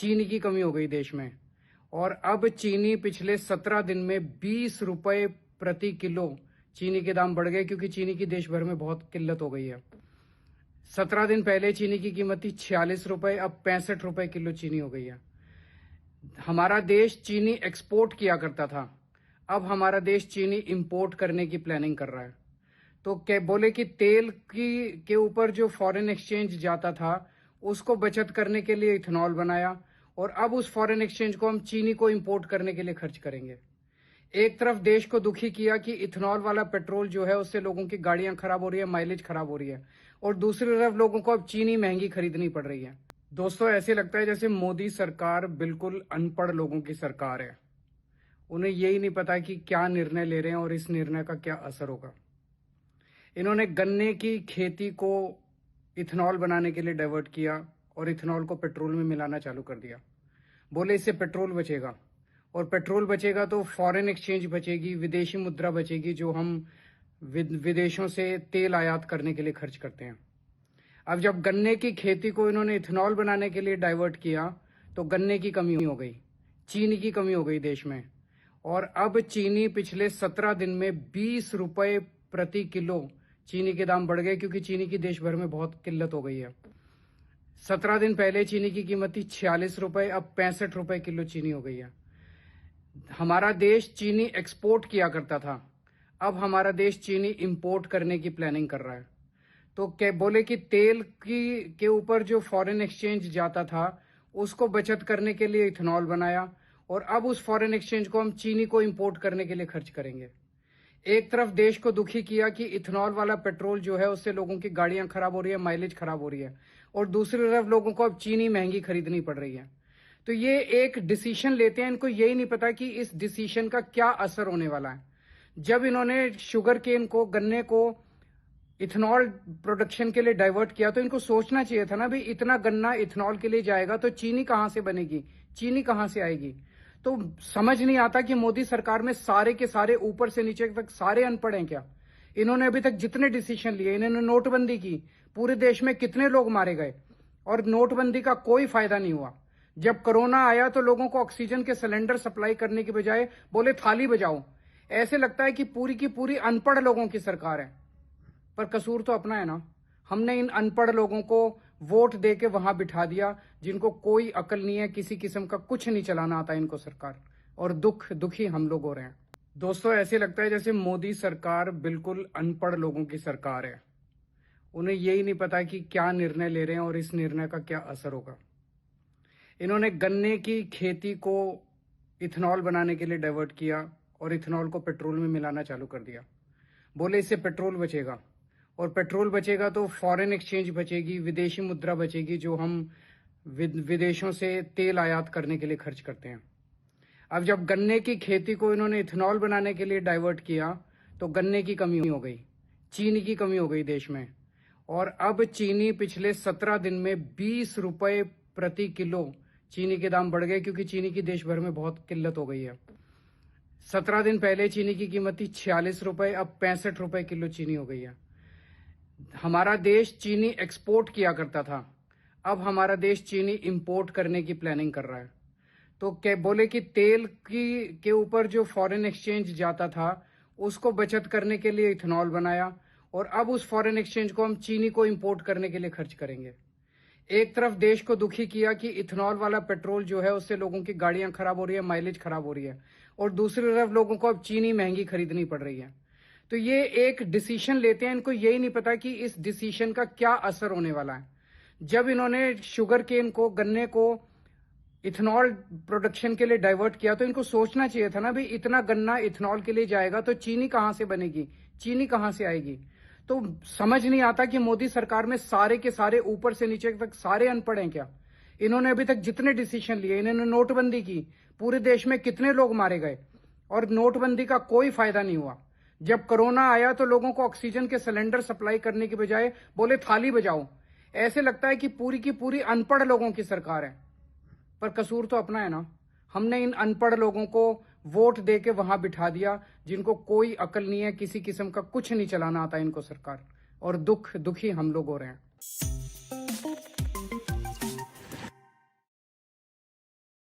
चीनी की कमी हो गई देश में। और अब चीनी पिछले 17 दिन में 20 रुपए प्रति किलो चीनी के दाम बढ़ गए, क्योंकि चीनी की देश भर में बहुत किल्लत हो गई है। 17 दिन पहले चीनी की कीमत थी 46 रुपए, अब 65 रुपए किलो चीनी हो गई है। हमारा देश चीनी एक्सपोर्ट किया करता था, अब हमारा देश चीनी इंपोर्ट करने की प्लानिंग कर रहा है। तो क्या बोले कि तेल की के ऊपर जो फॉरेन एक्सचेंज जाता था उसको बचत करने के लिए इथेनॉल बनाया, और अब उस फॉरेन एक्सचेंज को हम चीनी को इंपोर्ट करने के लिए खर्च करेंगे। एक तरफ देश को दुखी किया कि इथेनॉल वाला पेट्रोल जो है उससे लोगों की गाड़ियां खराब हो रही है, माइलेज खराब हो रही है, और दूसरी तरफ लोगों को अब चीनी महंगी खरीदनी पड़ रही है। दोस्तों, ऐसे लगता है जैसे मोदी सरकार बिल्कुल अनपढ़ लोगों की सरकार है। उन्हें यही नहीं पता कि क्या निर्णय ले रहे हैं और इस निर्णय का क्या असर होगा। इन्होंने गन्ने की खेती को इथेनॉल बनाने के लिए डाइवर्ट किया और इथेनॉल को पेट्रोल में मिलाना चालू कर दिया। बोले इससे पेट्रोल बचेगा, और पेट्रोल बचेगा तो फॉरेन एक्सचेंज बचेगी, विदेशी मुद्रा बचेगी, जो हम विदेशों से तेल आयात करने के लिए खर्च करते हैं। अब जब गन्ने की खेती को इन्होंने इथेनॉल बनाने के लिए डाइवर्ट किया तो गन्ने की कमी हो गई, चीनी की कमी हो गई देश में। और अब चीनी पिछले 17 दिन में 20 रुपए प्रति किलो चीनी के दाम बढ़ गए, क्योंकि चीनी की देश भर में बहुत किल्लत हो गई है। 17 दिन पहले चीनी की कीमत थी 46 रुपए, अब 65 रुपए किलो चीनी हो गई है। हमारा देश चीनी एक्सपोर्ट किया करता था, अब हमारा देश चीनी इंपोर्ट करने की प्लानिंग कर रहा है। तो क्या बोले कि तेल के ऊपर जो फॉरेन एक्सचेंज जाता था उसको बचत करने के लिए इथेनॉल बनाया, और अब उस फॉरेन एक्सचेंज को हम चीनी को इंपोर्ट करने के लिए खर्च करेंगे। एक तरफ देश को दुखी किया कि इथेनॉल वाला पेट्रोल जो है उससे लोगों की गाड़ियां खराब हो रही है, माइलेज खराब हो रही है, और दूसरी तरफ लोगों को अब चीनी महंगी खरीदनी पड़ रही है। तो ये एक डिसीजन लेते हैं, इनको यही नहीं पता कि इस डिसीजन का क्या असर होने वाला है। जब इन्होंने शुगर केन को, गन्ने को इथेनॉल प्रोडक्शन के लिए डाइवर्ट किया तो इनको सोचना चाहिए था ना, भाई इतना गन्ना इथेनॉल के लिए जाएगा तो चीनी कहां से बनेगी, चीनी कहां से आएगी। तो समझ नहीं आता कि मोदी सरकार में सारे के सारे ऊपर से नीचे तक सारे अनपढ़ हैं क्या। इन्होंने अभी तक जितने डिसीजन लिए, इन्होंने नोटबंदी की, पूरे देश में कितने लोग मारे गए, और नोटबंदी का कोई फायदा नहीं हुआ। जब कोरोना आया तो लोगों को ऑक्सीजन के सिलेंडर सप्लाई करने की बजाय बोले थाली बजाओ। ऐसे लगता है कि पूरी की पूरी अनपढ़ लोगों की सरकार है, पर कसूर तो अपना है ना। हमने इन अनपढ़ लोगों को वोट दे के वहां बिठा दिया, जिनको कोई अकल नहीं है, किसी किस्म का कुछ नहीं चलाना आता इनको सरकार, और दुखी हम लोग हो रहे हैं। दोस्तों, ऐसे लगता है जैसे मोदी सरकार बिल्कुल अनपढ़ लोगों की सरकार है। उन्हें यही नहीं पता कि क्या निर्णय ले रहे हैं और इस निर्णय का क्या असर होगा। इन्होंने गन्ने की खेती को इथेनॉल बनाने के लिए डाइवर्ट किया और इथेनॉल को पेट्रोल में मिलाना चालू कर दिया। बोले इससे पेट्रोल बचेगा, और पेट्रोल बचेगा तो फॉरेन एक्सचेंज बचेगी, विदेशी मुद्रा बचेगी, जो हम विदेशों से तेल आयात करने के लिए खर्च करते हैं। अब जब गन्ने की खेती को इन्होंने इथेनॉल बनाने के लिए डाइवर्ट किया तो गन्ने की कमी हो गई, चीनी की कमी हो गई देश में। और अब चीनी पिछले 17 दिन में 20 रुपए प्रति किलो चीनी के दाम बढ़ गए, क्योंकि चीनी की देश भर में बहुत किल्लत हो गई है। 17 दिन पहले चीनी की कीमत थी 46 रुपए, अब 65 रुपए किलो चीनी हो गई है। हमारा देश चीनी एक्सपोर्ट किया करता था, अब हमारा देश चीनी इंपोर्ट करने की प्लानिंग कर रहा है। तो क्या बोले कि तेल के ऊपर जो फॉरेन एक्सचेंज जाता था उसको बचत करने के लिए इथेनॉल बनाया, और अब उस फॉरेन एक्सचेंज को हम चीनी को इंपोर्ट करने के लिए खर्च करेंगे। एक तरफ देश को दुखी किया कि इथेनॉल वाला पेट्रोल जो है उससे लोगों की गाड़ियां खराब हो रही है, माइलेज खराब हो रही है, और दूसरी तरफ लोगों को अब चीनी महंगी खरीदनी पड़ रही है। तो ये एक डिसीजन लेते हैं, इनको यही नहीं पता कि इस डिसीजन का क्या असर होने वाला है। जब इन्होंने शुगर केन को, गन्ने को इथेनॉल प्रोडक्शन के लिए डाइवर्ट किया तो इनको सोचना चाहिए था ना, भाई इतना गन्ना इथेनॉल के लिए जाएगा तो चीनी कहां से बनेगी, चीनी कहां से आएगी। तो समझ नहीं आता कि मोदी सरकार में सारे के सारे ऊपर से नीचे तक सारे अनपढ़ हैं क्या। इन्होंने अभी तक जितने डिसीजन लिए, इन्होंने नोटबंदी की, पूरे देश में कितने लोग मारे गए, और नोटबंदी का कोई फायदा नहीं हुआ। जब कोरोना आया तो लोगों को ऑक्सीजन के सिलेंडर सप्लाई करने की बजाय बोले थाली बजाओ। ऐसे लगता है कि पूरी की पूरी अनपढ़ लोगों की सरकार है, पर कसूर तो अपना है ना। हमने इन अनपढ़ लोगों को वोट दे के वहां बिठा दिया, जिनको कोई अकल नहीं है, किसी किस्म का कुछ नहीं चलाना आता इनको सरकार, और दुखी हम लोग हो रहे हैं।